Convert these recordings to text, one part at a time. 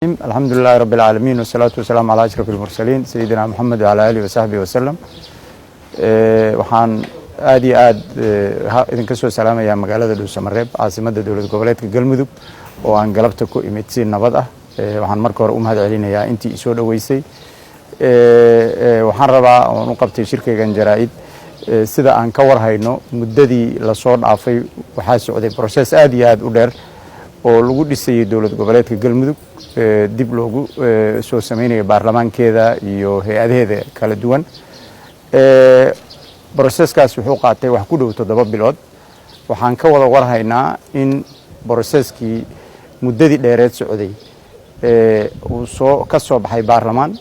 الحمد لله رب العالمين والصلاة والسلام على أشرف المرسلين سيدنا محمد وعلى آله وصحبه وسلم. waxaan aad iyo aad idinka soo salaamayaa magaalada Dhuusamareeb caasimadda dawlad goboleedka Galmudug oo aan galabta ku imid si nabad ah. waxaan marka hore u mahad celinayaa intii soo dhaweysay. waxaan rabaa oo u qabtay shirkeygan jaraa'id sida aan ka war hayno muddadii la soo dhaafay waxaa socday process aad iyo aad u dheer oo lagu dhisay dawlad goboleedka Galmudug dib loogu soo sameeyay baarlamaankeeda iyo hay'adaheeda kala duwan. processkaas wuxuu qaatay wax ku dhow 7 bilood. waxaan ka wada war haynaa in processkii muddadii dheereed socday uu ka soo baxay baarlamaan.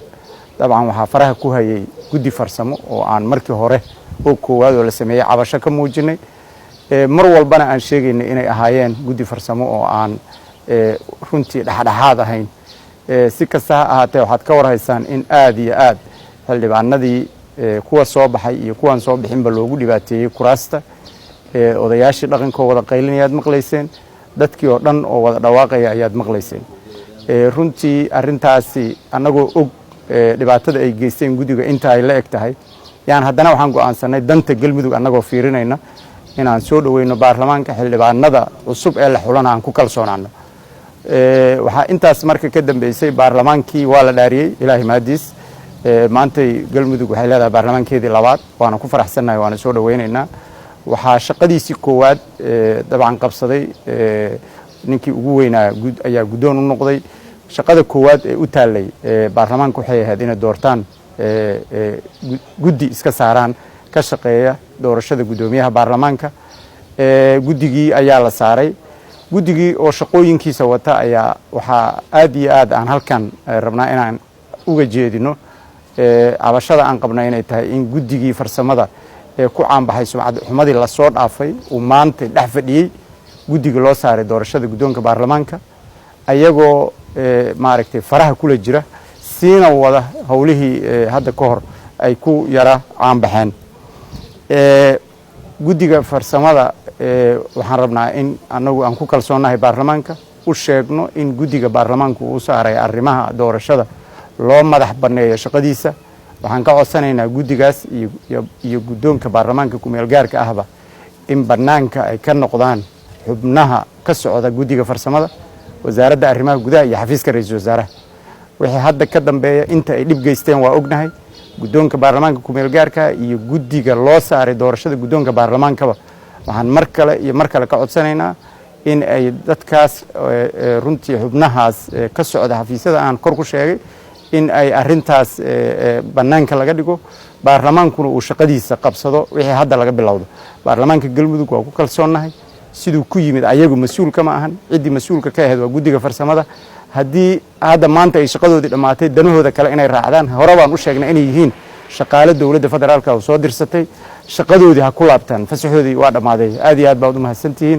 dabcan waxaa faraha ku hayay guddi farsamo oo aan markii hore oo koowaad oo la sameeyay cabasho ka muujinay. mar walbana aan sheegaynay inay ahaayeen guddi farsamo oo aan runtii dhaxdhaxaad ahayn. si kasta ha ahaatee waxaad ka war haysaan in aad iyo aad xildhibaanadii kuwa soo baxay iyo kuwan soo bixinba loogu dhibaateeyay kuraasta. odayaashii dhaqankooda wada qaylinayad maqlayseen, dadkii oo dhan oo wada dhawaaqaya ayaad maqlayseen. runtii arintaasi anagoo og dhibaatada ay geysteen guddiga inta ay la eg tahay yaan haddana waxaan go'aansanay danta Galmudug anagoo fiirinayna inaan soo dhaweyno baarlamaanka xildhibaanada cusub ee la xulana aan ku kalsoonaano. waxaa intaas marka ka dambeysay baarlamaankii waa la dhaariyay ilaahay maadiis. maanta Galmudug waxay leedahay baarlamaankeedii labaad waana ku faraxsanahay waana soo dhaweynaynaa. waxaa shaqadiisii koowaad dabcan qabsaday ninkii ugu weynaa ayaa guddoon u noqday. shaqada koowaad ee u taalay baarlamaanka waxay ahayd inay doortaan guddi iska saaraan ka shaqeeya doorashada guddoomiyaha baarlamaanka. guddigii ayaa la saaray. guddigii oo shaqooyinkiisa wata ayaa waxaa aad iyo aad aan halkan rabnaa inaan uga jeedino cabashada aan qabnay inay tahay in guddigii farsamada ku caanbaxay sumcad xumadii la soo dhaafay uu maanta dhex fadhiyay guddiga loo saaray doorashada guddoonka baarlamaanka ayagoo maaragtay faraha kula jira siina wada howlihii hadda ka hor ay ku yara caanbaxeen. guddiga farsamada waxaan rabnaa in anagu aan ku kalsoonahay baarlamaanka u sheegno in guddiga baarlamaanku uu saaray arrimaha doorashada loo madax baneeyo shaqadiisa. waxaan ka codsanaynaa guddigaas iyo guddoonka baarlamaanka ku meel gaarka ahba in banaanka ay ka noqdaan xubnaha ka socda guddiga farsamada wasaaradda arrimaha gudaha iyo xafiiska ra'iisul wasaaraha. wixii hadda ka dambeeya inta ay dhib geysteen waa ognahay. guddoonka baarlamaanka ku meel gaarka iyo guddiga loo saaray doorashada guddoonka baarlamaankaba waxaan mar kale ka codsanaynaa in ay dadkaas runtii xubnahaas ka socda xafiisyada aan kor ku sheegay in ay arintaas banaanka laga dhigo baarlamaankuna uu shaqadiisa qabsado wixii hadda laga bilowdo. baarlamaanka Galmudug waa ku kalsoonahay sidoo ku yimid ayagu mas'uulka ma ahan. cidii mas'uulka ka ahayd waa guddiga farsamada. haddii hadda maanta ay shaqadoodii dhamaatay danahooda kale inay raacdaan hore baan u sheegnay inay yihiin shaqaale dawladda federaalka oo soo dirsatay shaqadoodii ha ku laabtaan fasaxoodii waa dhamaaday. aad iyo aad baad u mahadsantihiin.